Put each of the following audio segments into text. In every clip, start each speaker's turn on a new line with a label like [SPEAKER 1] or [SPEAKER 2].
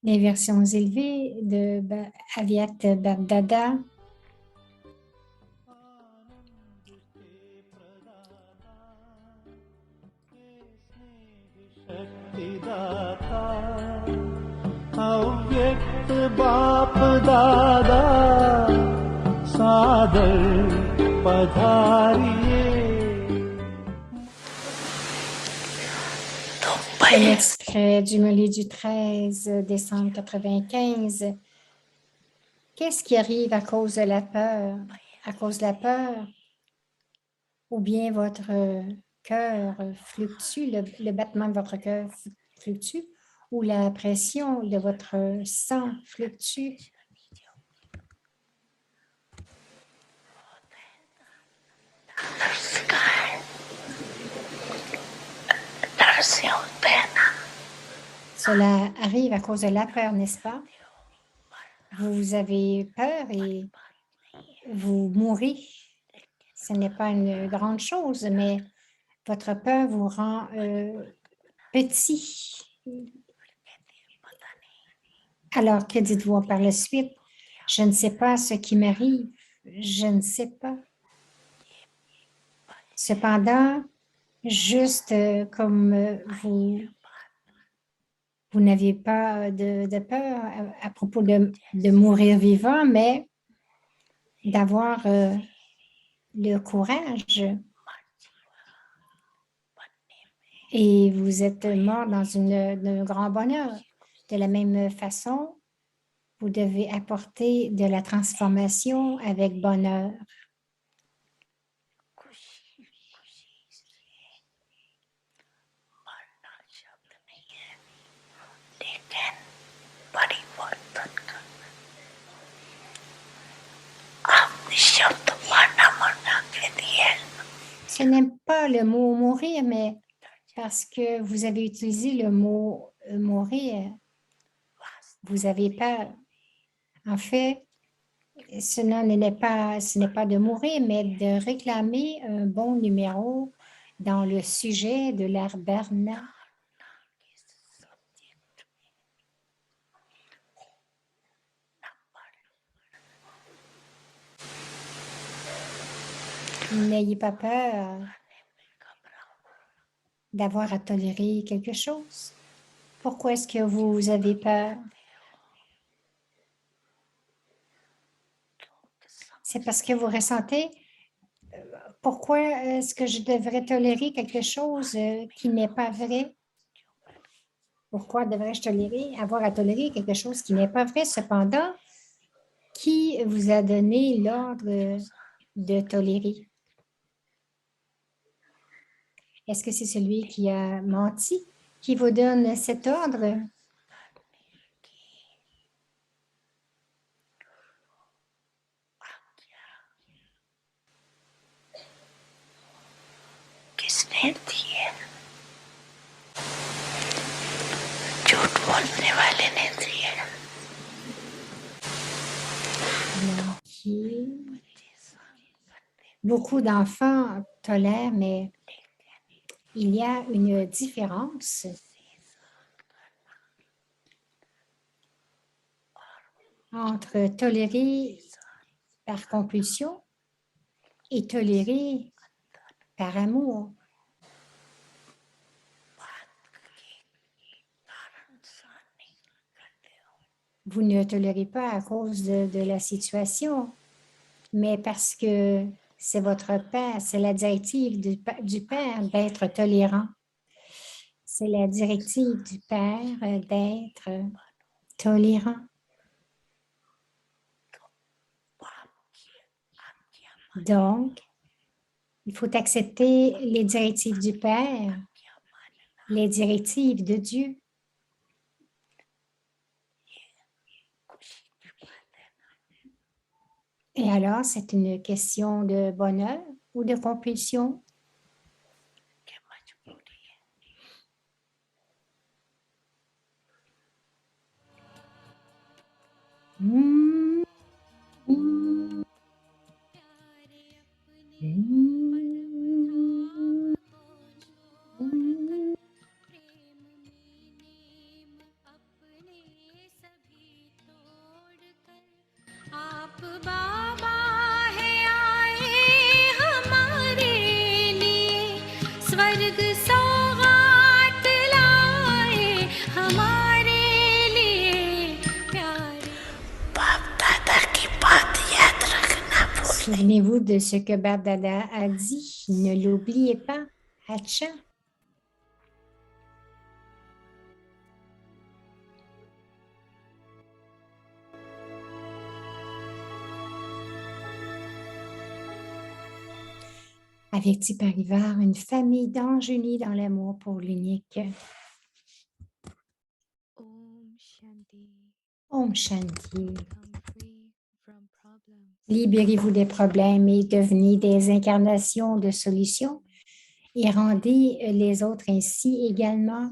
[SPEAKER 1] Les versions élevées de Aviat Bardada.
[SPEAKER 2] शक्तिदाता अव्यक्त बाप दादा सादर पधारिए.
[SPEAKER 1] Un extrait du Mollet du 13 décembre 95. Qu'est-ce qui arrive à cause de la peur? À cause de la peur, ou bien votre cœur fluctue, le battement de votre cœur fluctue, ou la pression de votre sang fluctue. Cela arrive à cause de la peur, n'est-ce pas? Vous avez peur et vous mourrez. Ce n'est pas une grande chose, mais votre peur vous rend petit. Alors, que dites-vous par la suite? Je ne sais pas ce qui m'arrive. Je ne sais pas. Cependant, juste comme vous n'aviez pas de peur à propos de mourir vivant, mais d'avoir le courage. Et vous êtes mort dans un grand bonheur. De la même façon, vous devez apporter de la transformation avec bonheur. Ce n'est pas le mot mourir, mais parce que vous avez utilisé le mot mourir, vous avez peur. En fait, ce n'est pas de mourir, mais de réclamer un bon numéro dans le sujet de l'art Berna. N'ayez pas peur d'avoir à tolérer quelque chose. Pourquoi est-ce que vous avez peur? C'est parce que vous ressentez pourquoi est-ce que je devrais tolérer quelque chose qui n'est pas vrai? Pourquoi devrais-je avoir à tolérer quelque chose qui n'est pas vrai? Cependant, qui vous a donné l'ordre de tolérer? Est-ce que c'est celui qui a menti qui vous donne cet ordre? Beaucoup d'enfants tolèrent, mais il y a une différence entre tolérer par compulsion et tolérer par amour. Vous ne tolérez pas à cause de la situation, mais parce que c'est votre père, c'est la directive du père d'être tolérant. C'est la directive du père d'être tolérant. Donc, il faut accepter les directives du père, les directives de Dieu. Et alors, c'est une question de bonheur ou de compulsion? Mm, mm, mm, mm.
[SPEAKER 3] आप बाबा है आए हमारे लिए स्वर्ग सौगात लाए हमारे लिए प्यारे
[SPEAKER 1] Souvenez-vous de ce que Bab Dada a dit. Ne l'oubliez pas. Hacha. Averti Parivar, une famille d'anges unis dans l'amour pour l'unique.
[SPEAKER 3] Om Shanti.
[SPEAKER 1] Om Shanti.
[SPEAKER 3] Become free from problems.
[SPEAKER 1] Libérez-vous des problèmes et devenez des incarnations de solutions et rendez les autres ainsi également.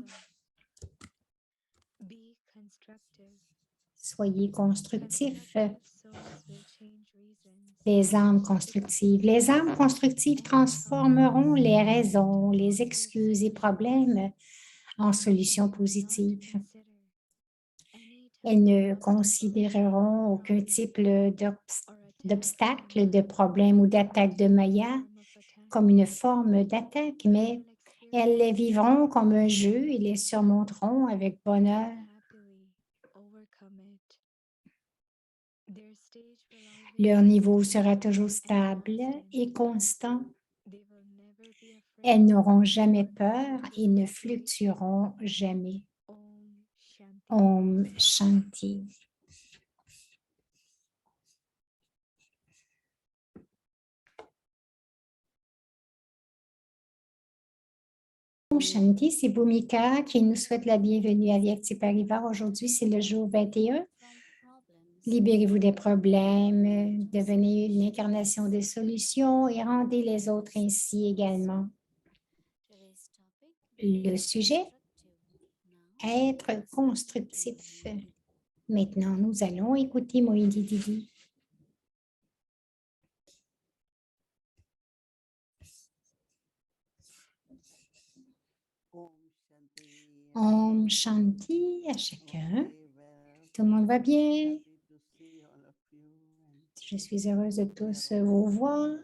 [SPEAKER 3] Be constructive.
[SPEAKER 1] Soyez constructifs.
[SPEAKER 3] Constructive souls will change reasons.
[SPEAKER 1] Les âmes constructives. Les âmes constructives transformeront les raisons, les excuses et problèmes en solutions positives. Elles ne considéreront aucun type d'obstacle, de problème ou d'attaque de Maya comme une forme d'attaque, mais elles les vivront comme un jeu et les surmonteront avec bonheur. Leur niveau sera toujours stable et constant. Elles n'auront jamais peur et ne fluctueront jamais. Om Shanti. Om Shanti, c'est Bhumika qui nous souhaite la bienvenue à Vyakti Parivar. Aujourd'hui, c'est le jour 21. Libérez-vous des problèmes, devenez une incarnation des solutions et rendez les autres ainsi également. Le sujet, être constructif. Maintenant, nous allons écouter Moïdi Didi. Om Shanti à chacun. Tout le monde va bien? Je suis heureuse de tous vous voir.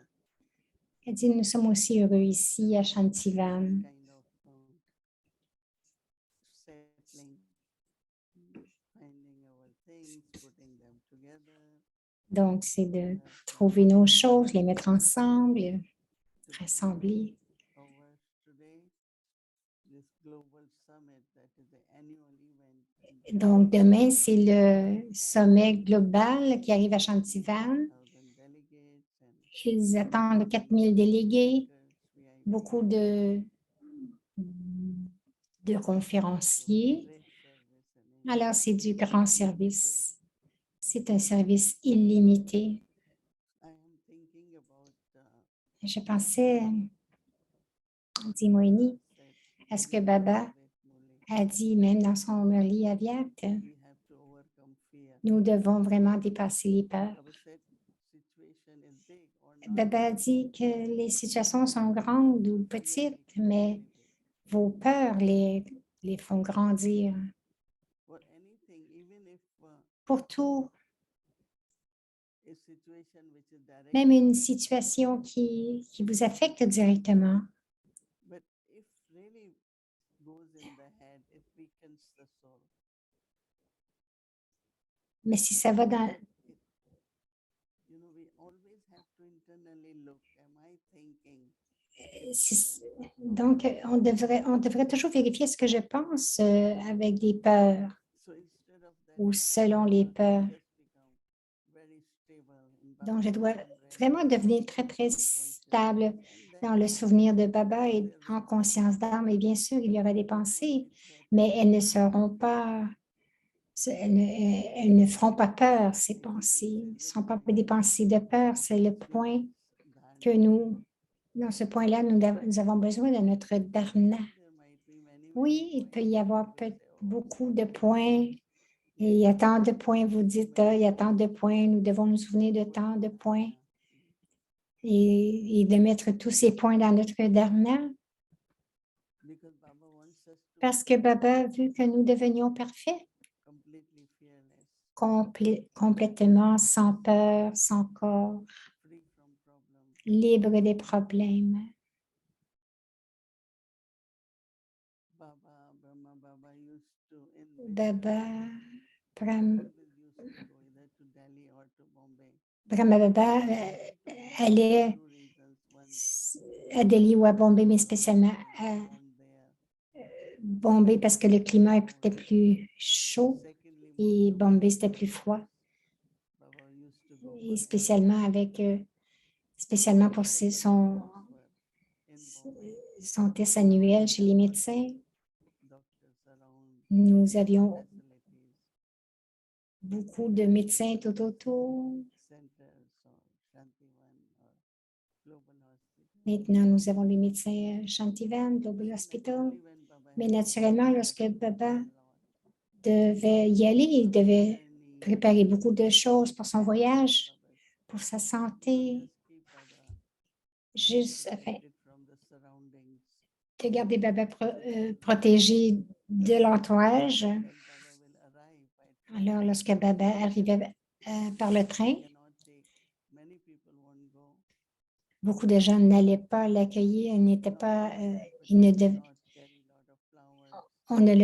[SPEAKER 1] Elle dit, nous sommes aussi heureux ici à Shantivan. Donc, c'est de trouver nos choses, les mettre ensemble, rassembler. Donc, demain, c'est le sommet global qui arrive à Shantivan. Ils attendent 4000 délégués, beaucoup de conférenciers. Alors, c'est du grand service. C'est un service illimité. Je pensais, dit Moïni, à ce que Baba a dit même dans son homélie à Vyakt. Nous devons vraiment dépasser les peurs. Baba a dit que les situations sont grandes ou petites, mais vos peurs les font grandir. Pour tout, même une situation qui vous affecte directement. Mais si ça va dans... Donc, on devrait toujours vérifier ce que je pense avec des peurs ou selon les peurs. Donc, je dois vraiment devenir très, très stable dans le souvenir de Baba et en conscience d'âme. Et bien sûr, il y aura des pensées, mais elles ne seront pas... Elles ne feront pas peur, ces pensées. Ce ne sont pas des pensées de peur. C'est le point que dans ce point-là, nous avons besoin de notre dharna. Oui, il peut y avoir beaucoup de points. Et il y a tant de points, vous dites, il y a tant de points, nous devons nous souvenir de tant de points. Et de mettre tous ces points dans notre dharna. Parce que Baba a vu que nous devenions parfaits. complètement sans peur, sans corps,
[SPEAKER 2] free from problem.
[SPEAKER 1] libre des problèmes.
[SPEAKER 2] Baba, Brahma Baba used to in
[SPEAKER 1] Baba, Brahma,
[SPEAKER 2] always used to go either to Delhi or to Bombay.
[SPEAKER 1] Brahma Baba allait
[SPEAKER 2] Two reasons. One,
[SPEAKER 1] à Delhi ou à Bombay, mais spécialement à
[SPEAKER 2] warm there.
[SPEAKER 1] Bombay parce que le climat était plus chaud
[SPEAKER 2] Secondly,
[SPEAKER 1] et Bombay c'était plus froid.
[SPEAKER 2] Baba used to go
[SPEAKER 1] Et
[SPEAKER 2] for
[SPEAKER 1] spécialement pour
[SPEAKER 2] in Bombay.
[SPEAKER 1] son test annuel chez les médecins.
[SPEAKER 2] Doctors around,
[SPEAKER 1] Nous avions
[SPEAKER 2] facilities,
[SPEAKER 1] beaucoup de médecins tout autour.
[SPEAKER 2] centers or Shantivan or global hospital.
[SPEAKER 1] Maintenant, nous avons des médecins à Shantivan, Global Hospital.
[SPEAKER 2] Only when Baba
[SPEAKER 1] Mais
[SPEAKER 2] had
[SPEAKER 1] naturellement, lorsque Baba
[SPEAKER 2] a lot.
[SPEAKER 1] devait y aller, il devait
[SPEAKER 2] Journey,
[SPEAKER 1] préparer beaucoup de choses pour son voyage,
[SPEAKER 2] Baba's
[SPEAKER 1] pour sa santé,
[SPEAKER 2] just keep Baba
[SPEAKER 1] juste afin
[SPEAKER 2] protected from the surroundings.
[SPEAKER 1] de garder Baba protégé de l'entourage.
[SPEAKER 2] That Baba will arrive by train.
[SPEAKER 1] Alors, lorsque Baba arrivait par le train,
[SPEAKER 2] Cannot take. Many people won't go.
[SPEAKER 1] beaucoup de gens n'allaient pas l'accueillir, ils n'étaient pas, ils ne dev-
[SPEAKER 2] Not carry lot of flowers.
[SPEAKER 1] on ne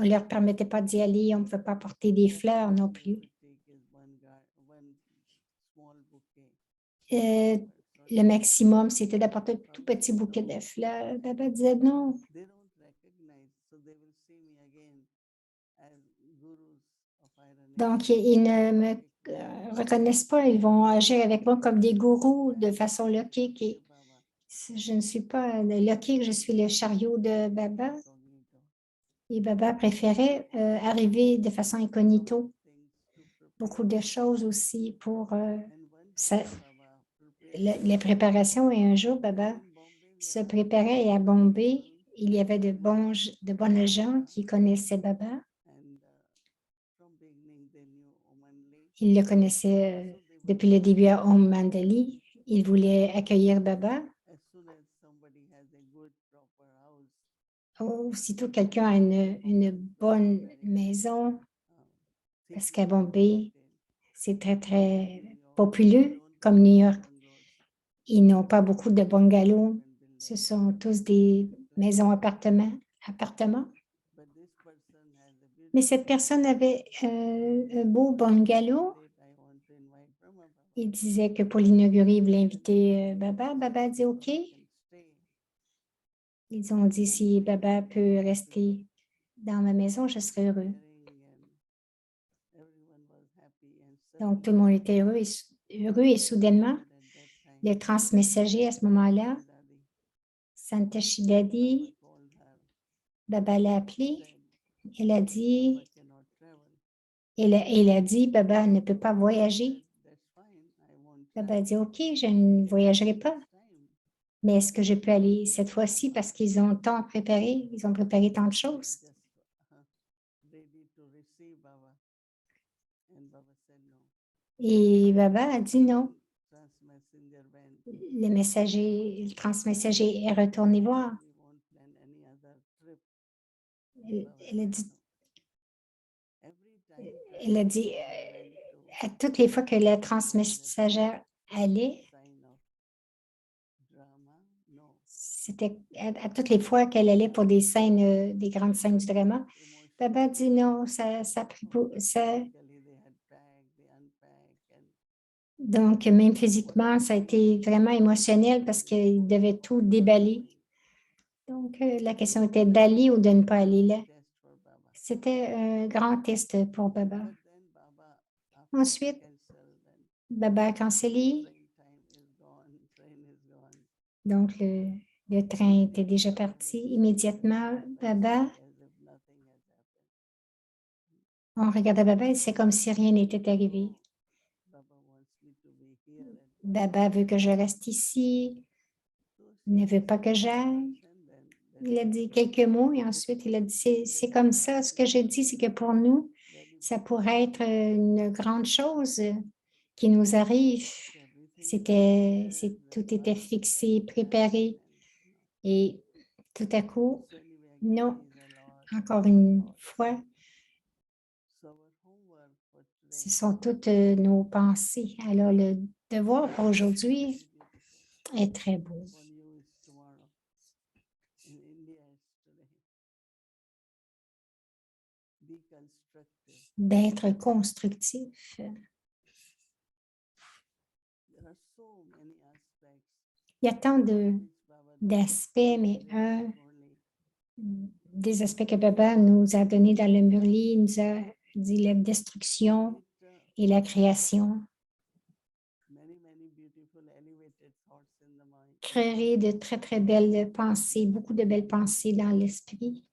[SPEAKER 1] leur permettait pas d'y aller, on ne pouvait pas porter des fleurs non plus.
[SPEAKER 2] Take is one small bouquet.
[SPEAKER 1] Euh,
[SPEAKER 2] So
[SPEAKER 1] le maximum, c'était d'apporter un tout petit bouquet de fleurs. Baba disait non.
[SPEAKER 2] they don't recognize, so they will see me again as gurus of iron.
[SPEAKER 1] Donc, ils ne me reconnaissent pas, ils vont agir avec moi comme des gourous de façon logique. Et
[SPEAKER 2] Baba
[SPEAKER 1] je ne suis pas logique, je suis le chariot de Baba.
[SPEAKER 2] incognito.
[SPEAKER 1] Et Baba préférait arriver de façon incognito.
[SPEAKER 2] Things to prepare.
[SPEAKER 1] Beaucoup de choses aussi pour
[SPEAKER 2] And one
[SPEAKER 1] ça-
[SPEAKER 2] time Baba prepared.
[SPEAKER 1] les préparations. Et un jour, Baba
[SPEAKER 2] In Bombay, we
[SPEAKER 1] se
[SPEAKER 2] are
[SPEAKER 1] préparait et à Bombay, il y avait de bonnes gens qui connaissaient Baba.
[SPEAKER 2] and from beginning they knew Omanli.
[SPEAKER 1] Ils le connaissaient depuis le début à Om Mandali. Ils voulaient accueillir Baba.
[SPEAKER 2] As soon as somebody has a good proper house,
[SPEAKER 1] Aussitôt quelqu'un a une bonne maison, parce qu'à Bombay, c'est très, très populeux, comme New York. Ils n'ont pas beaucoup de bungalows. Ce sont tous des maisons appartements.
[SPEAKER 2] but this person has a
[SPEAKER 1] Mais cette personne avait un beau bungalow.
[SPEAKER 2] I want to invite Brahma Baba.
[SPEAKER 1] Il disait que pour l'inaugurer, il voulait inviter Baba. Baba a dit OK.
[SPEAKER 2] Can stay.
[SPEAKER 1] Ils ont dit si Baba peut rester dans ma maison, je serai heureux.
[SPEAKER 2] And everyone was happy and
[SPEAKER 1] Donc, tout le monde était heureux et soudainement,
[SPEAKER 2] at that time,
[SPEAKER 1] le transmessager à ce moment-là,
[SPEAKER 2] Daddy
[SPEAKER 1] Santa Shidadi,
[SPEAKER 2] called her,
[SPEAKER 1] Baba l'a appelé. Elle a dit,
[SPEAKER 2] but cannot travel.
[SPEAKER 1] elle a dit, Baba ne peut pas voyager.
[SPEAKER 2] That's fine. I won't
[SPEAKER 1] Baba a
[SPEAKER 2] travel
[SPEAKER 1] dit, OK, je ne voyagerai pas.
[SPEAKER 2] this time.
[SPEAKER 1] Mais est-ce que je peux aller cette fois-ci parce qu'ils ont tant préparé, ils ont préparé tant de choses?
[SPEAKER 2] Just ready to receive Baba. And Baba said no.
[SPEAKER 1] Et Baba a dit non.
[SPEAKER 2] Transmessenger went.
[SPEAKER 1] Le transmessager est retourné voir.
[SPEAKER 2] We won't plan any other trip.
[SPEAKER 1] Elle a dit,
[SPEAKER 2] Every time
[SPEAKER 1] elle a dit,
[SPEAKER 2] went to
[SPEAKER 1] à toutes les fois que la transmessagère allait,
[SPEAKER 2] sign of drama, no.
[SPEAKER 1] c'était à toutes les fois qu'elle allait pour des scènes, des grandes scènes du drama, Baba dit non, ça a pris ça.
[SPEAKER 2] Physically, they had packed, they unpacked, and
[SPEAKER 1] Donc, même physiquement, ça a été vraiment émotionnel parce qu'il devait tout déballer. Donc, la question était d'aller ou de ne pas aller là.
[SPEAKER 2] test for Baba.
[SPEAKER 1] C'était un grand test pour Baba.
[SPEAKER 2] But then Baba, after
[SPEAKER 1] Ensuite,
[SPEAKER 2] cancelled, and
[SPEAKER 1] Baba a cancellé.
[SPEAKER 2] train time is gone, train is gone.
[SPEAKER 1] Donc, le train était déjà parti. Immédiatement, Baba,
[SPEAKER 2] As if nothing has happened.
[SPEAKER 1] on regardait Baba et c'est comme si rien n'était arrivé.
[SPEAKER 2] Baba wants me to be here. And
[SPEAKER 1] Baba veut que je reste ici, il ne veut pas que j'aille. Il a dit quelques mots et ensuite il a dit, c'est comme ça. Ce que j'ai dit, c'est que pour nous, ça pourrait être une grande chose qui nous arrive. Tout était fixé, préparé. Et tout à coup, non, encore une fois,
[SPEAKER 2] for
[SPEAKER 1] Ce
[SPEAKER 2] today
[SPEAKER 1] sont toutes nos pensées. Alors, le devoir pour aujourd'hui
[SPEAKER 2] is beautiful.
[SPEAKER 1] est très beau.
[SPEAKER 2] For you, it's tomorrow. In India, it's today. Be constructive.
[SPEAKER 1] D'être constructif.
[SPEAKER 2] There are so many aspects
[SPEAKER 1] Il y a tant
[SPEAKER 2] which Baba
[SPEAKER 1] d'aspects, mais
[SPEAKER 2] gave
[SPEAKER 1] un
[SPEAKER 2] us only.
[SPEAKER 1] des aspects que Baba nous a donné dans le Murli, il nous a dit la destruction
[SPEAKER 2] Create
[SPEAKER 1] et la création.
[SPEAKER 2] many beautiful elevated thoughts in the mind.
[SPEAKER 1] Créer de très, très belles pensées, beaucoup de belles pensées dans l'esprit.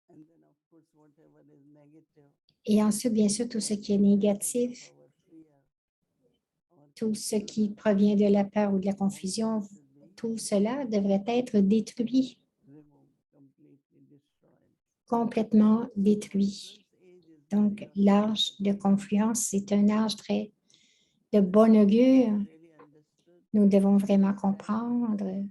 [SPEAKER 2] And then, of course, whatever is negative,
[SPEAKER 1] Et ensuite, bien sûr, tout ce qui est négatif,
[SPEAKER 2] our fear, our
[SPEAKER 1] tout ce qui
[SPEAKER 2] confusion,
[SPEAKER 1] provient de la peur ou de la confusion,
[SPEAKER 2] should be
[SPEAKER 1] tout cela devrait être détruit,
[SPEAKER 2] removed, completely destroyed.
[SPEAKER 1] complètement détruit.
[SPEAKER 2] Confluence age is
[SPEAKER 1] Donc,
[SPEAKER 2] very
[SPEAKER 1] l'âge de
[SPEAKER 2] auspicious.
[SPEAKER 1] confluence, c'est un âge très de bon augure.
[SPEAKER 2] Really understood
[SPEAKER 1] Nous devons vraiment
[SPEAKER 2] that what is
[SPEAKER 1] comprendre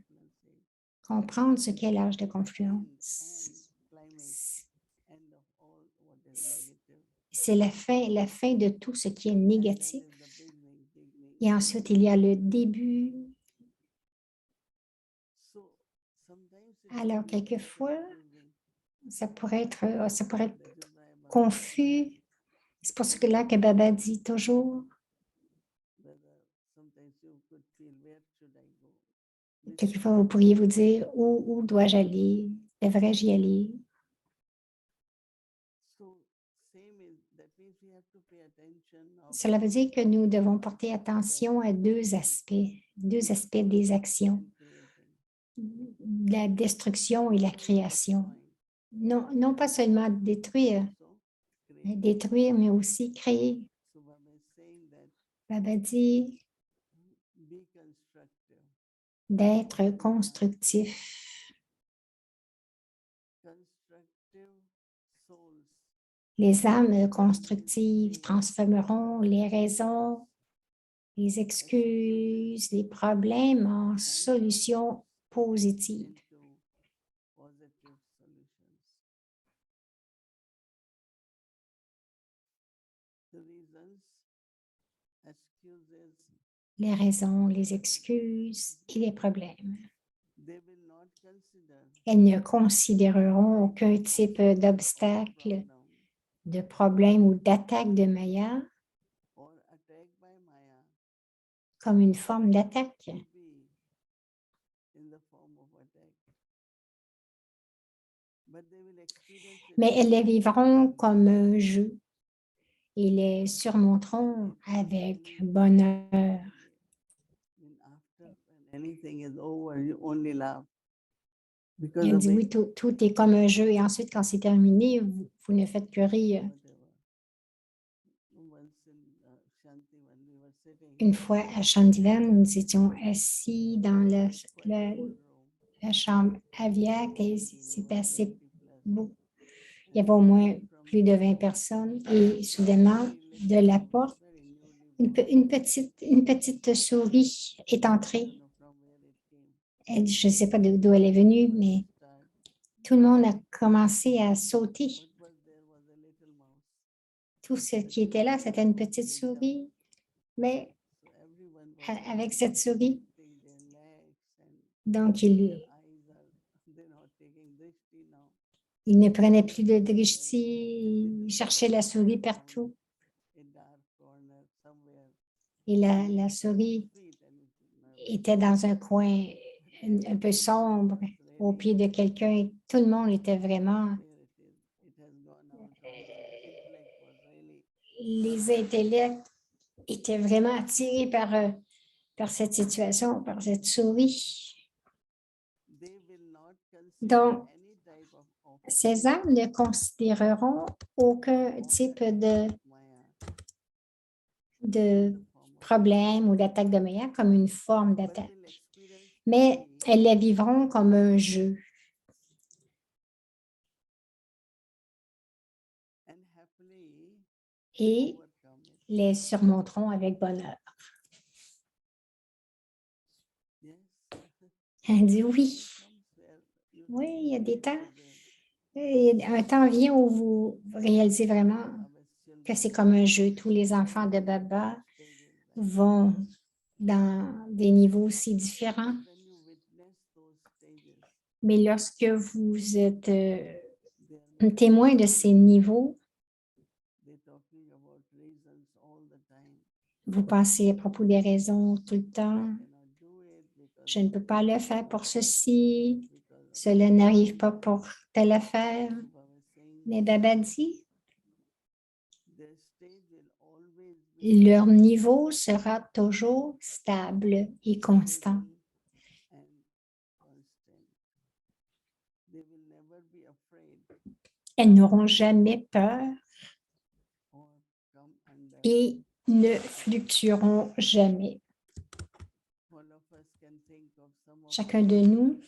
[SPEAKER 2] confluence age.
[SPEAKER 1] ce qu'est l'âge de
[SPEAKER 2] And
[SPEAKER 1] confluence.
[SPEAKER 2] climate, end of all what is negative.
[SPEAKER 1] C'est la fin de tout ce qui est
[SPEAKER 2] And then
[SPEAKER 1] négatif.
[SPEAKER 2] is the beginning.
[SPEAKER 1] Et ensuite, il y a le début.
[SPEAKER 2] So sometimes it
[SPEAKER 1] Alors,
[SPEAKER 2] can be very
[SPEAKER 1] quelquefois,
[SPEAKER 2] confusing.
[SPEAKER 1] ça pourrait être
[SPEAKER 2] That is why Baba
[SPEAKER 1] confus. C'est pour cela que Baba dit toujours,
[SPEAKER 2] whether sometimes you could feel where should I go? Which
[SPEAKER 1] quelquefois,
[SPEAKER 2] path
[SPEAKER 1] vous
[SPEAKER 2] to
[SPEAKER 1] pourriez vous
[SPEAKER 2] follow?
[SPEAKER 1] dire, où dois-je aller? Devrais-je y aller?
[SPEAKER 2] So same is that means we have to pay attention of
[SPEAKER 1] Cela veut dire que nous devons porter attention à deux aspects des actions,
[SPEAKER 2] and creating.
[SPEAKER 1] la destruction et la création. Non, non pas seulement détruire,
[SPEAKER 2] So
[SPEAKER 1] mais
[SPEAKER 2] create.
[SPEAKER 1] détruire, mais aussi créer.
[SPEAKER 2] So Baba is saying that
[SPEAKER 1] Baba dit
[SPEAKER 2] be constructive.
[SPEAKER 1] d'être constructif.
[SPEAKER 2] Constructive souls
[SPEAKER 1] Les âmes constructives transformeront les raisons, les excuses, les problèmes en solutions positives.
[SPEAKER 2] into positive solutions. The reasons, excuses,
[SPEAKER 1] Les raisons, les excuses et les problèmes.
[SPEAKER 2] they will not consider
[SPEAKER 1] Elles ne considéreront aucun type d'obstacle,
[SPEAKER 2] problem
[SPEAKER 1] de problème ou d'attaque de Maya
[SPEAKER 2] or attack by Maya
[SPEAKER 1] comme une forme d'attaque,
[SPEAKER 2] to be in the form of attack. But they will experience it
[SPEAKER 1] mais elles les
[SPEAKER 2] as
[SPEAKER 1] vivront comme un jeu et les surmonteront avec bonheur.
[SPEAKER 2] when after when anything is over, you only laugh. Because
[SPEAKER 1] Elle
[SPEAKER 2] of
[SPEAKER 1] dit oui, tout est comme un jeu et ensuite, quand c'est terminé, vous ne faites que rire.
[SPEAKER 2] whatever. Once in Shantivan, we were sitting
[SPEAKER 1] Une fois à Chandivan, nous étions assis dans
[SPEAKER 2] quite a good room.
[SPEAKER 1] la chambre aviaque et c'était assez
[SPEAKER 2] 20 plus.
[SPEAKER 1] beau. Il y avait au moins plus de 20 personnes et soudainement, de la porte, une petite souris est entrée. Elle, je ne sais pas d'où elle est venue, mais tout le monde a commencé à sauter. Tout ce qui était là, c'était une petite souris, mais avec cette souris, donc il ne prenait plus de drishti, il cherchait la souris partout. Et la souris était dans un coin un peu sombre, au pied de quelqu'un. Et tout le monde était vraiment... Les intellects étaient vraiment attirés par cette situation, par cette souris. Donc, ces âmes ne considéreront aucun type de problème ou d'attaque de Maya comme une forme d'attaque, mais elles les vivront comme un jeu. Et les surmonteront avec bonheur. Elle dit oui. Oui, il y a un temps vient où vous réalisez vraiment que c'est comme un jeu. Tous les enfants de Baba vont dans des niveaux aussi différents.
[SPEAKER 2] When you witness those stages,
[SPEAKER 1] Mais lorsque vous êtes
[SPEAKER 2] they
[SPEAKER 1] un
[SPEAKER 2] are
[SPEAKER 1] témoin de ces niveaux,
[SPEAKER 2] they're talking about reasons all the time.
[SPEAKER 1] vous pensez à propos des raisons tout le temps.
[SPEAKER 2] I cannot do it because
[SPEAKER 1] Je ne peux pas le faire pour ceci.
[SPEAKER 2] because of
[SPEAKER 1] Cela n'arrive pas pour telle affaire.
[SPEAKER 2] Baba was saying
[SPEAKER 1] Mais Baba dit,
[SPEAKER 2] their stage will always be
[SPEAKER 1] leur niveau sera toujours stable et constant.
[SPEAKER 2] steady and constant. They will never be afraid
[SPEAKER 1] Elles n'auront jamais peur
[SPEAKER 2] or come under.
[SPEAKER 1] et ne fluctueront jamais.
[SPEAKER 2] All of us can think of some of
[SPEAKER 1] Chacun de nous,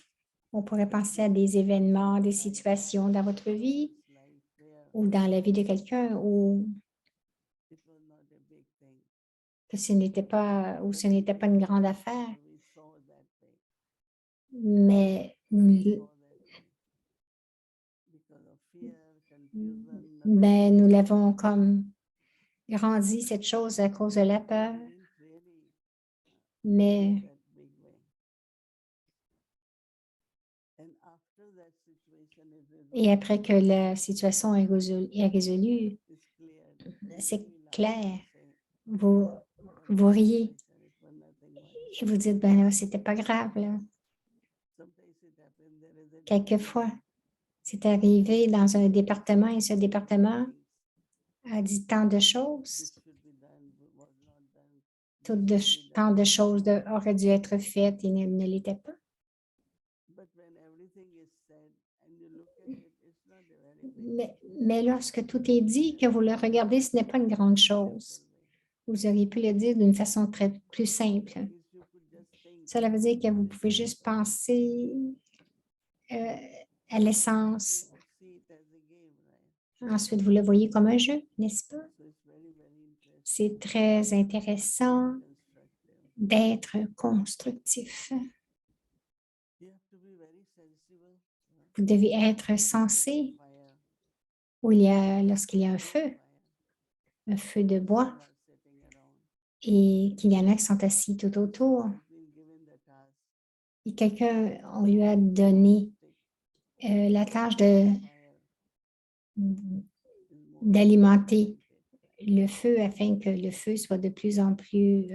[SPEAKER 1] on pourrait penser à des événements, des situations dans votre vie
[SPEAKER 2] his life where
[SPEAKER 1] ou dans la vie de quelqu'un où
[SPEAKER 2] it was not a big thing.
[SPEAKER 1] ce n'était pas une grande affaire,
[SPEAKER 2] We saw that way.
[SPEAKER 1] mais
[SPEAKER 2] We saw that way. Because of fear, confusion,
[SPEAKER 1] ben, nous l'avons comme grandi cette chose à cause de la peur,
[SPEAKER 2] didn't really
[SPEAKER 1] mais
[SPEAKER 2] that big way. And after that situation is
[SPEAKER 1] et
[SPEAKER 2] resolved,
[SPEAKER 1] après que la situation est résolue,
[SPEAKER 2] it's clear.
[SPEAKER 1] c'est
[SPEAKER 2] We laugh
[SPEAKER 1] clair.
[SPEAKER 2] and say,
[SPEAKER 1] Vous,
[SPEAKER 2] "What
[SPEAKER 1] vous
[SPEAKER 2] a
[SPEAKER 1] riez
[SPEAKER 2] situation, it was nothing much."
[SPEAKER 1] et vous dites, ben là, c'était pas grave, là.
[SPEAKER 2] Sometimes it happens, there is a
[SPEAKER 1] Quelquefois, c'est arrivé dans un département et ce département a dit tant de
[SPEAKER 2] this
[SPEAKER 1] choses,
[SPEAKER 2] should be done, was not done.
[SPEAKER 1] tant de choses auraient dû être faites et ne l'étaient pas.
[SPEAKER 2] But when everything is said and you look at it, it's not a very big
[SPEAKER 1] Mais lorsque tout est dit, que vous le regardez, ce n'est pas une grande chose. Vous auriez pu le dire d'une façon plus simple.
[SPEAKER 2] Is you could just think
[SPEAKER 1] Cela veut dire que vous pouvez juste penser à l'essence.
[SPEAKER 2] or see it as a game, right?
[SPEAKER 1] Ensuite, vous le voyez comme un jeu, n'est-ce pas?
[SPEAKER 2] So it's very, very interesting,
[SPEAKER 1] C'est très intéressant
[SPEAKER 2] constructive.
[SPEAKER 1] d'être constructif.
[SPEAKER 2] You have to be very sensible.
[SPEAKER 1] Vous devez être sensé
[SPEAKER 2] Fire,
[SPEAKER 1] lorsqu'il y a
[SPEAKER 2] fire,
[SPEAKER 1] un feu de bois,
[SPEAKER 2] some are sitting around.
[SPEAKER 1] et qu'il y en a qui sont assis tout autour.
[SPEAKER 2] He's been given the task.
[SPEAKER 1] Et quelqu'un, on lui a donné la tâche
[SPEAKER 2] Fire is more
[SPEAKER 1] d'alimenter
[SPEAKER 2] complicated.
[SPEAKER 1] le feu afin que le feu soit de plus en plus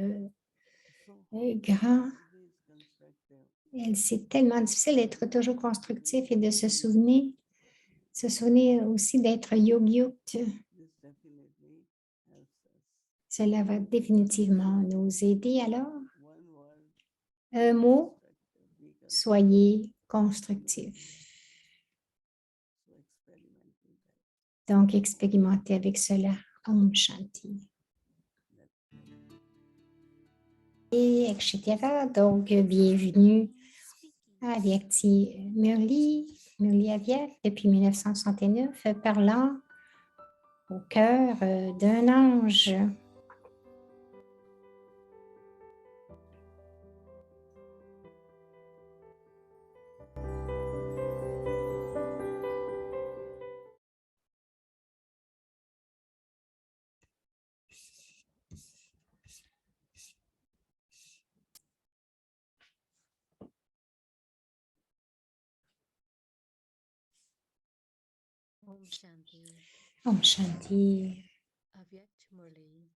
[SPEAKER 2] So
[SPEAKER 1] grand.
[SPEAKER 2] it is constructive.
[SPEAKER 1] C'est tellement difficile d'être toujours constructif et de se souvenir aussi d'être yogyukt.
[SPEAKER 2] This definitely helps us.
[SPEAKER 1] Cela va définitivement nous aider. Alors,
[SPEAKER 2] One word,
[SPEAKER 1] un mot,
[SPEAKER 2] constructive, be constructive.
[SPEAKER 1] soyez constructif.
[SPEAKER 2] So experiment with that.
[SPEAKER 1] Donc, expérimentez avec cela. Om Shanti. Et etc. Donc, bienvenue à Avyakti Murli Avyakt depuis 1969, parlant au cœur d'un ange.
[SPEAKER 4] Om Shanti.
[SPEAKER 1] Om Shanti.
[SPEAKER 4] Avyakt Murli.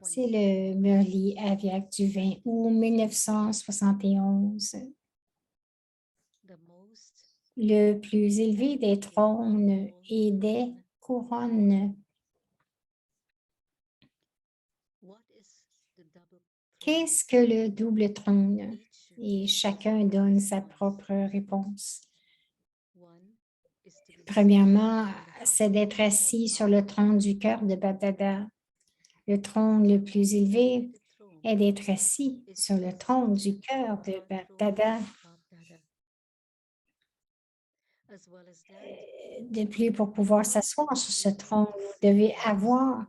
[SPEAKER 1] C'est le Murli Avyakt du 20 août 1971.
[SPEAKER 4] The most
[SPEAKER 1] Le plus élevé des trônes et des couronnes.
[SPEAKER 4] What is the double
[SPEAKER 1] Qu'est-ce que le double trône?
[SPEAKER 4] Each
[SPEAKER 1] Et chacun donne sa propre réponse.
[SPEAKER 4] one is to be
[SPEAKER 1] Premièrement,
[SPEAKER 4] seated on the
[SPEAKER 1] c'est d'être assis sur le trône du cœur de Bapdada. Le trône le plus élevé
[SPEAKER 4] the throne
[SPEAKER 1] est d'être assis sur le trône du cœur de Bapdada.
[SPEAKER 4] Bapdada. As well as that,
[SPEAKER 1] De plus, pour pouvoir s'asseoir sur ce
[SPEAKER 4] is
[SPEAKER 1] trône,
[SPEAKER 4] to
[SPEAKER 1] vous
[SPEAKER 4] sit
[SPEAKER 1] devez
[SPEAKER 4] on this
[SPEAKER 1] avoir
[SPEAKER 4] throne.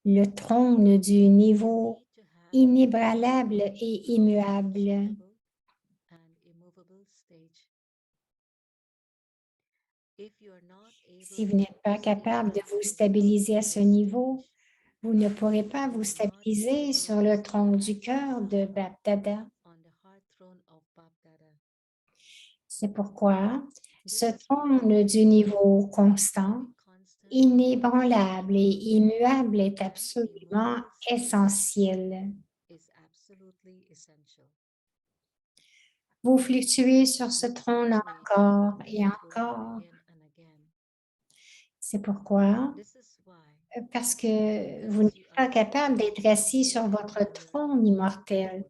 [SPEAKER 1] le trône du niveau
[SPEAKER 4] You need to have
[SPEAKER 1] inébranlable et immuable.
[SPEAKER 4] unshakable and immovable stage. If you are not able
[SPEAKER 1] Si vous n'êtes pas
[SPEAKER 4] to stay
[SPEAKER 1] capable de
[SPEAKER 4] at
[SPEAKER 1] vous
[SPEAKER 4] this
[SPEAKER 1] stabiliser à ce
[SPEAKER 4] level
[SPEAKER 1] niveau,
[SPEAKER 4] stage,
[SPEAKER 1] Vous ne pourrez pas vous stabiliser sur le trône du cœur de Bapdada.
[SPEAKER 4] on the heart throne of Bap Dada.
[SPEAKER 1] C'est pourquoi ce
[SPEAKER 4] This
[SPEAKER 1] trône du niveau constant,
[SPEAKER 4] constant,
[SPEAKER 1] inébranlable et immuable est
[SPEAKER 4] and
[SPEAKER 1] absolument
[SPEAKER 4] immovable state
[SPEAKER 1] essentiel.
[SPEAKER 4] is absolutely essential.
[SPEAKER 1] Vous fluctuez sur ce
[SPEAKER 4] You
[SPEAKER 1] trône
[SPEAKER 4] fluctuate
[SPEAKER 1] encore
[SPEAKER 4] on
[SPEAKER 1] et
[SPEAKER 4] this throne
[SPEAKER 1] encore.
[SPEAKER 4] again and again.
[SPEAKER 1] C'est pourquoi,
[SPEAKER 4] This is why,
[SPEAKER 1] parce que vous
[SPEAKER 4] because
[SPEAKER 1] n'êtes
[SPEAKER 4] you
[SPEAKER 1] pas
[SPEAKER 4] are
[SPEAKER 1] capable
[SPEAKER 4] unable
[SPEAKER 1] d'être
[SPEAKER 4] to
[SPEAKER 1] assis
[SPEAKER 4] sit
[SPEAKER 1] sur votre
[SPEAKER 4] on your
[SPEAKER 1] trône immortel.
[SPEAKER 4] throne.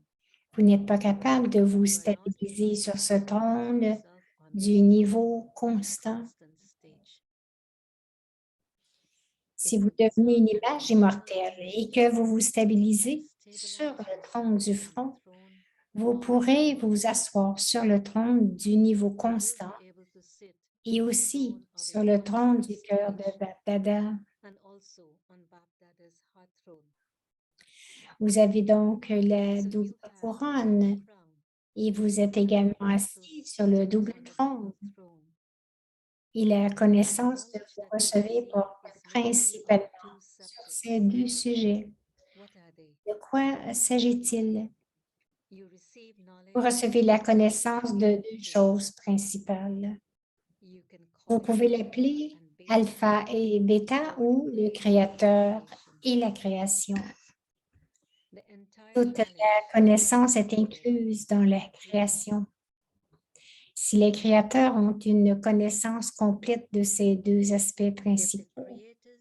[SPEAKER 1] Vous n'êtes pas capable de vous
[SPEAKER 4] You are not able
[SPEAKER 1] stabiliser
[SPEAKER 4] to
[SPEAKER 1] sur ce
[SPEAKER 4] stabilize
[SPEAKER 1] trône
[SPEAKER 4] yourself on
[SPEAKER 1] du
[SPEAKER 4] this
[SPEAKER 1] niveau constant.
[SPEAKER 4] constant stage.
[SPEAKER 1] Si
[SPEAKER 4] If
[SPEAKER 1] vous
[SPEAKER 4] you
[SPEAKER 1] devenez une
[SPEAKER 4] become an
[SPEAKER 1] image
[SPEAKER 4] immortal
[SPEAKER 1] immortelle et que
[SPEAKER 4] being
[SPEAKER 1] vous vous
[SPEAKER 4] and
[SPEAKER 1] stabilisez sur
[SPEAKER 4] stabilize
[SPEAKER 1] le
[SPEAKER 4] yourself
[SPEAKER 1] trône du
[SPEAKER 4] on the
[SPEAKER 1] front,
[SPEAKER 4] throne
[SPEAKER 1] vous
[SPEAKER 4] of
[SPEAKER 1] pourrez
[SPEAKER 4] immortal,
[SPEAKER 1] vous asseoir sur le trône du niveau
[SPEAKER 4] you will
[SPEAKER 1] constant
[SPEAKER 4] be able to sit
[SPEAKER 1] et
[SPEAKER 4] on the
[SPEAKER 1] aussi
[SPEAKER 4] throne of a
[SPEAKER 1] sur le trône
[SPEAKER 4] constant
[SPEAKER 1] du cœur de
[SPEAKER 4] stage
[SPEAKER 1] Bapdada.
[SPEAKER 4] and also on Bap Dada's heart throne.
[SPEAKER 1] Vous avez donc la
[SPEAKER 4] So
[SPEAKER 1] double
[SPEAKER 4] you have the
[SPEAKER 1] couronne
[SPEAKER 4] double crown
[SPEAKER 1] et vous êtes
[SPEAKER 4] and
[SPEAKER 1] également
[SPEAKER 4] you're also
[SPEAKER 1] assis sur le
[SPEAKER 4] sitting
[SPEAKER 1] double
[SPEAKER 4] on the
[SPEAKER 1] trône.
[SPEAKER 4] double throne.
[SPEAKER 1] Et la
[SPEAKER 4] And the
[SPEAKER 1] connaissance que
[SPEAKER 4] knowledge
[SPEAKER 1] vous
[SPEAKER 4] that you
[SPEAKER 1] recevez
[SPEAKER 4] receive
[SPEAKER 1] porte
[SPEAKER 4] is mainly on
[SPEAKER 1] principalement
[SPEAKER 4] two
[SPEAKER 1] sur
[SPEAKER 4] subjects.
[SPEAKER 1] ces deux sujets.
[SPEAKER 4] What are they?
[SPEAKER 1] De quoi s'agit-il?
[SPEAKER 4] You receive knowledge
[SPEAKER 1] Vous recevez la
[SPEAKER 4] of two
[SPEAKER 1] connaissance de
[SPEAKER 4] main
[SPEAKER 1] deux
[SPEAKER 4] things.
[SPEAKER 1] choses principales.
[SPEAKER 4] You can
[SPEAKER 1] Vous
[SPEAKER 4] call it
[SPEAKER 1] pouvez
[SPEAKER 4] alpha
[SPEAKER 1] l'appeler
[SPEAKER 4] and beta,
[SPEAKER 1] alpha et bêta
[SPEAKER 4] or
[SPEAKER 1] ou le
[SPEAKER 4] creator
[SPEAKER 1] créateur
[SPEAKER 4] and creation.
[SPEAKER 1] et la création.
[SPEAKER 4] The entire
[SPEAKER 1] Toute la
[SPEAKER 4] knowledge
[SPEAKER 1] connaissance
[SPEAKER 4] is
[SPEAKER 1] est
[SPEAKER 4] included
[SPEAKER 1] incluse dans la
[SPEAKER 4] in creation.
[SPEAKER 1] création. Si les créateurs ont une connaissance complète de ces deux aspects
[SPEAKER 4] If the
[SPEAKER 1] principaux,
[SPEAKER 4] creators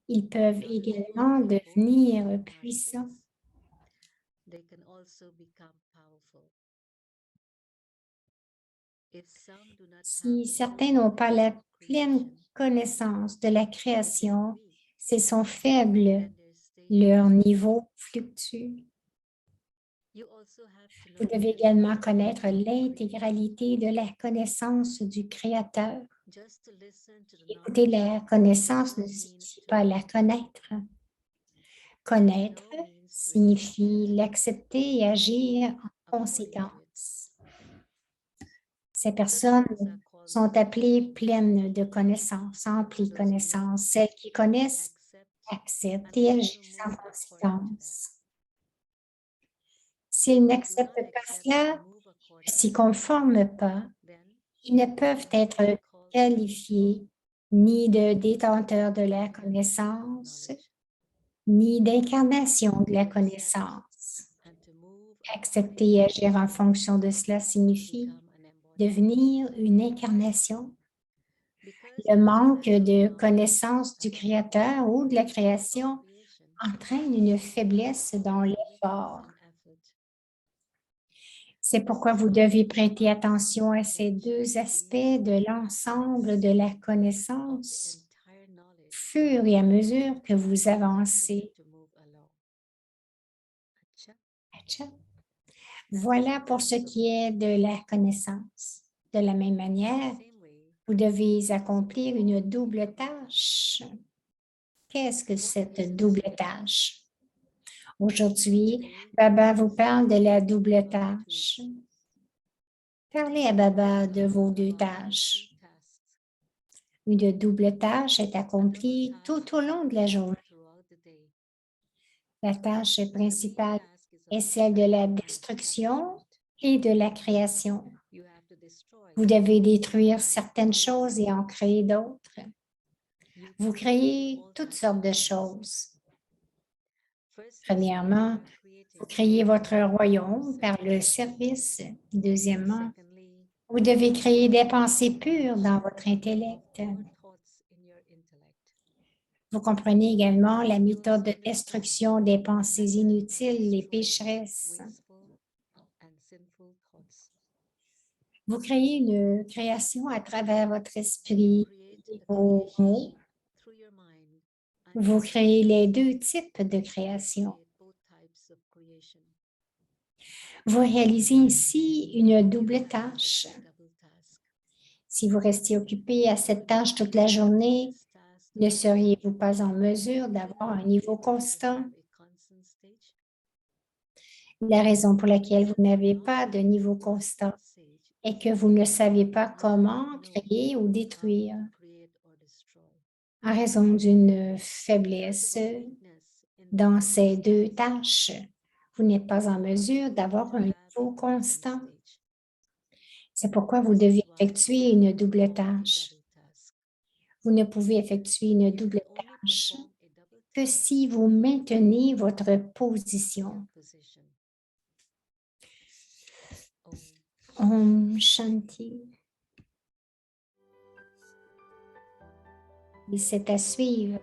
[SPEAKER 1] ils peuvent
[SPEAKER 4] knowledgeable
[SPEAKER 1] également
[SPEAKER 4] of both
[SPEAKER 1] devenir puissants.
[SPEAKER 4] aspects, they can also become powerful. If some do not have
[SPEAKER 1] Si
[SPEAKER 4] the
[SPEAKER 1] certains
[SPEAKER 4] full
[SPEAKER 1] n'ont pas
[SPEAKER 4] knowledge
[SPEAKER 1] la
[SPEAKER 4] of
[SPEAKER 1] pleine
[SPEAKER 4] creation,
[SPEAKER 1] connaissance de la
[SPEAKER 4] if they
[SPEAKER 1] création,
[SPEAKER 4] are weak,
[SPEAKER 1] s'ils sont faibles,
[SPEAKER 4] then their state
[SPEAKER 1] leur
[SPEAKER 4] fluctuates.
[SPEAKER 1] niveau fluctue.
[SPEAKER 4] You also have to
[SPEAKER 1] Vous
[SPEAKER 4] know
[SPEAKER 1] devez
[SPEAKER 4] the
[SPEAKER 1] également
[SPEAKER 4] totality
[SPEAKER 1] connaître
[SPEAKER 4] of the creator.
[SPEAKER 1] l'intégralité de la connaissance du Créateur.
[SPEAKER 4] Just to listen to the
[SPEAKER 1] Écouter
[SPEAKER 4] knowledge
[SPEAKER 1] la connaissance
[SPEAKER 4] does
[SPEAKER 1] ne
[SPEAKER 4] not mean
[SPEAKER 1] signifie
[SPEAKER 4] to
[SPEAKER 1] pas
[SPEAKER 4] know
[SPEAKER 1] la
[SPEAKER 4] it.
[SPEAKER 1] connaître.
[SPEAKER 4] To
[SPEAKER 1] Connaître
[SPEAKER 4] know means to accept
[SPEAKER 1] signifie
[SPEAKER 4] it
[SPEAKER 1] l'accepter et agir
[SPEAKER 4] move
[SPEAKER 1] en
[SPEAKER 4] according to it.
[SPEAKER 1] conséquence. Ces
[SPEAKER 4] Such
[SPEAKER 1] personnes
[SPEAKER 4] ones are called
[SPEAKER 1] sont appelées
[SPEAKER 4] knowledgeable.
[SPEAKER 1] pleines de connaissances, emplies de
[SPEAKER 4] Those who know
[SPEAKER 1] connaissances. Celles qui connaissent
[SPEAKER 4] accept
[SPEAKER 1] acceptent
[SPEAKER 4] and
[SPEAKER 1] et
[SPEAKER 4] also
[SPEAKER 1] agissent en
[SPEAKER 4] move according to that.
[SPEAKER 1] conséquence. S'ils
[SPEAKER 4] If they do
[SPEAKER 1] n'acceptent
[SPEAKER 4] not
[SPEAKER 1] pas
[SPEAKER 4] accept
[SPEAKER 1] cela,
[SPEAKER 4] and move
[SPEAKER 1] ne
[SPEAKER 4] according
[SPEAKER 1] s'y
[SPEAKER 4] to that,
[SPEAKER 1] conforment pas,
[SPEAKER 4] then
[SPEAKER 1] ils ne
[SPEAKER 4] they
[SPEAKER 1] peuvent
[SPEAKER 4] cannot
[SPEAKER 1] être
[SPEAKER 4] be called
[SPEAKER 1] qualifiés ni de détenteurs de la connaissance,
[SPEAKER 4] knowledge.
[SPEAKER 1] ni d'incarnation de la
[SPEAKER 4] To accept
[SPEAKER 1] connaissance.
[SPEAKER 4] and to move
[SPEAKER 1] Accepter
[SPEAKER 4] according
[SPEAKER 1] et
[SPEAKER 4] to
[SPEAKER 1] agir en
[SPEAKER 4] it
[SPEAKER 1] fonction de cela
[SPEAKER 4] is to
[SPEAKER 1] signifie
[SPEAKER 4] become an embodiment.
[SPEAKER 1] devenir une incarnation.
[SPEAKER 4] Because
[SPEAKER 1] Le
[SPEAKER 4] of the
[SPEAKER 1] manque
[SPEAKER 4] lack of
[SPEAKER 1] de
[SPEAKER 4] knowledge
[SPEAKER 1] connaissance du
[SPEAKER 4] about the
[SPEAKER 1] Créateur ou de la
[SPEAKER 4] totality of
[SPEAKER 1] création
[SPEAKER 4] creation
[SPEAKER 1] entraîne une faiblesse dans
[SPEAKER 4] is a
[SPEAKER 1] l'effort.
[SPEAKER 4] weakness in effort.
[SPEAKER 1] C'est pourquoi vous devez prêter attention à ces deux aspects de l'ensemble de la
[SPEAKER 4] Of the
[SPEAKER 1] connaissance
[SPEAKER 4] entire knowledge
[SPEAKER 1] fur et à mesure que vous
[SPEAKER 4] for you
[SPEAKER 1] avancez.
[SPEAKER 4] to move along. Acha.
[SPEAKER 1] Acha.
[SPEAKER 4] That is
[SPEAKER 1] Voilà
[SPEAKER 4] in
[SPEAKER 1] pour ce
[SPEAKER 4] terms of
[SPEAKER 1] qui est de la connaissance. De la même
[SPEAKER 4] In
[SPEAKER 1] manière,
[SPEAKER 4] the same way,
[SPEAKER 1] vous devez
[SPEAKER 4] you must
[SPEAKER 1] accomplir
[SPEAKER 4] perform
[SPEAKER 1] une
[SPEAKER 4] a
[SPEAKER 1] double
[SPEAKER 4] double
[SPEAKER 1] tâche. Qu'est-ce que
[SPEAKER 4] What
[SPEAKER 1] cette
[SPEAKER 4] is
[SPEAKER 1] double
[SPEAKER 4] this?
[SPEAKER 1] tâche? Aujourd'hui,
[SPEAKER 4] Today,
[SPEAKER 1] Baba vous parle de la
[SPEAKER 4] speak
[SPEAKER 1] double
[SPEAKER 4] about two
[SPEAKER 1] tâche.
[SPEAKER 4] things.
[SPEAKER 1] Parlez à Baba de vos
[SPEAKER 4] About
[SPEAKER 1] deux
[SPEAKER 4] your
[SPEAKER 1] tâches.
[SPEAKER 4] two tasks.
[SPEAKER 1] Une double tâche est
[SPEAKER 4] A
[SPEAKER 1] accomplie
[SPEAKER 4] double task
[SPEAKER 1] tout au
[SPEAKER 4] is
[SPEAKER 1] long de la journée.
[SPEAKER 4] performed throughout the day.
[SPEAKER 1] La tâche
[SPEAKER 4] The main
[SPEAKER 1] principale
[SPEAKER 4] task is
[SPEAKER 1] est
[SPEAKER 4] about
[SPEAKER 1] celle de la
[SPEAKER 4] creation and
[SPEAKER 1] destruction
[SPEAKER 4] establishment.
[SPEAKER 1] et de la création.
[SPEAKER 4] You have to destroy
[SPEAKER 1] Vous devez détruire
[SPEAKER 4] and
[SPEAKER 1] certaines
[SPEAKER 4] create
[SPEAKER 1] choses et en
[SPEAKER 4] something.
[SPEAKER 1] créer d'autres.
[SPEAKER 4] You
[SPEAKER 1] Vous
[SPEAKER 4] create
[SPEAKER 1] créez
[SPEAKER 4] all
[SPEAKER 1] toutes
[SPEAKER 4] types
[SPEAKER 1] sortes
[SPEAKER 4] of
[SPEAKER 1] de
[SPEAKER 4] things.
[SPEAKER 1] choses.
[SPEAKER 4] First, you start
[SPEAKER 1] Premièrement,
[SPEAKER 4] by
[SPEAKER 1] vous
[SPEAKER 4] creating.
[SPEAKER 1] créez votre royaume par le
[SPEAKER 4] Service.
[SPEAKER 1] service. Deuxièmement,
[SPEAKER 4] Secondly,
[SPEAKER 1] vous devez créer des pensées
[SPEAKER 4] the
[SPEAKER 1] pures dans
[SPEAKER 4] creation
[SPEAKER 1] votre
[SPEAKER 4] of
[SPEAKER 1] intellect.
[SPEAKER 4] pure thoughts in your intellect.
[SPEAKER 1] Vous comprenez également la
[SPEAKER 4] You
[SPEAKER 1] méthode
[SPEAKER 4] also
[SPEAKER 1] de
[SPEAKER 4] understand
[SPEAKER 1] destruction des
[SPEAKER 4] the
[SPEAKER 1] pensées
[SPEAKER 4] method of
[SPEAKER 1] inutiles, les
[SPEAKER 4] destroying
[SPEAKER 1] pécheresses.
[SPEAKER 4] wasteful and sinful thoughts.
[SPEAKER 1] Vous créez une création à travers votre
[SPEAKER 4] You
[SPEAKER 1] esprit
[SPEAKER 4] create
[SPEAKER 1] et
[SPEAKER 4] a
[SPEAKER 1] vos
[SPEAKER 4] creation
[SPEAKER 1] mots.
[SPEAKER 4] through your mind and
[SPEAKER 1] Vous
[SPEAKER 4] your
[SPEAKER 1] créez
[SPEAKER 4] words.
[SPEAKER 1] les deux types de
[SPEAKER 4] You
[SPEAKER 1] création.
[SPEAKER 4] create both types of creation.
[SPEAKER 1] Vous réalisez ainsi une
[SPEAKER 4] You
[SPEAKER 1] double
[SPEAKER 4] realize
[SPEAKER 1] tâche.
[SPEAKER 4] a double task.
[SPEAKER 1] Si vous restiez occupé à cette tâche toute la journée,
[SPEAKER 4] This task
[SPEAKER 1] ne
[SPEAKER 4] the whole day,
[SPEAKER 1] seriez-vous pas en mesure
[SPEAKER 4] you
[SPEAKER 1] d'avoir
[SPEAKER 4] will
[SPEAKER 1] un
[SPEAKER 4] not be
[SPEAKER 1] niveau
[SPEAKER 4] able to
[SPEAKER 1] constant?
[SPEAKER 4] have a constant stage.
[SPEAKER 1] La raison pour laquelle vous
[SPEAKER 4] You will
[SPEAKER 1] n'avez
[SPEAKER 4] not
[SPEAKER 1] pas de
[SPEAKER 4] have a
[SPEAKER 1] niveau
[SPEAKER 4] constant
[SPEAKER 1] constant
[SPEAKER 4] stage
[SPEAKER 1] est que vous ne savez pas
[SPEAKER 4] because you do
[SPEAKER 1] comment
[SPEAKER 4] not know
[SPEAKER 1] créer ou
[SPEAKER 4] how
[SPEAKER 1] détruire
[SPEAKER 4] to create or destroy.
[SPEAKER 1] en raison d'une
[SPEAKER 4] Because
[SPEAKER 1] faiblesse
[SPEAKER 4] of a weakness
[SPEAKER 1] dans ces deux tâches. Vous n'êtes pas en mesure d'avoir un niveau constant. C'est pourquoi vous devez effectuer une double tâche. Vous ne pouvez effectuer une double tâche que si vous maintenez votre position. Om Shanti. Et c'est à suivre.